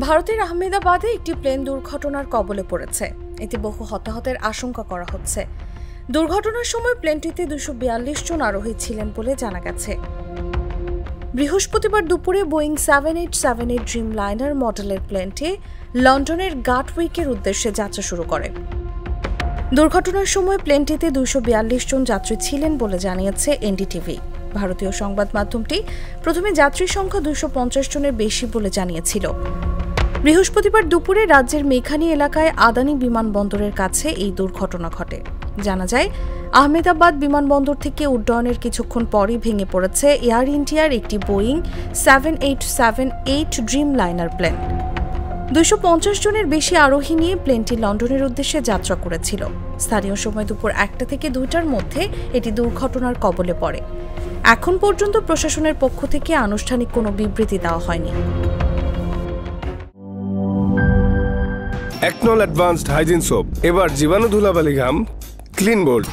ভারতের আহমেদাবাদে একটি প্লেন দুর্ঘটনার কবলে পড়েছে। এতে বহু হতাহতের আশঙ্কা করা হচ্ছে। দুর্ঘটনার সময় প্লেনটিতে 242 জন আরোহী ছিলেন বলে জানা গেছে। বৃহস্পতিবার দুপুরে বোয়িং 7878 ড্রিম লাইনার মডেলের প্লেনটি লন্ডনের গাটউইকের উদ্দেশ্যে যাত্রা শুরু করে। দুর্ঘটনার সময় প্লেনটিতে 242 জন যাত্রী ছিলেন বলে জানিয়েছে এনডিটিভি। ভারতীয় সংবাদ মাধ্যমটি প্রথমে যাত্রীর সংখ্যা 250 জনের বেশি বলে জানিয়েছিল। বৃহস্পতিবার দুপুরে রাজ্যের মেখানি এলাকায় আদানি বিমানবন্দরের কাছে এই দুর্ঘটনা ঘটে। জানা যায়, আহমেদাবাদ বিমানবন্দর থেকে উড্ডয়নের কিছুক্ষণ পরই ভেঙে পড়েছে এয়ার ইন্ডিয়ার একটি বোয়িং 7878 ড্রিম লাইনার প্লেন। 250 জনের বেশি আরোহী নিয়ে প্লেনটি লন্ডনের উদ্দেশ্যে যাত্রা করেছিল। স্থানীয় সময় দুপুর 1টা থেকে 2টার মধ্যে এটি দুর্ঘটনার কবলে পড়ে। এখন পর্যন্ত প্রশাসনের পক্ষ থেকে আনুষ্ঠানিক কোনো বিবৃতি দেওয়া হয়নি। একনল অ্যাডভান্সড হাইজিন সোপ, এবার জীবাণু ধুলাবালি ঘাম ক্লিন বোল্ড।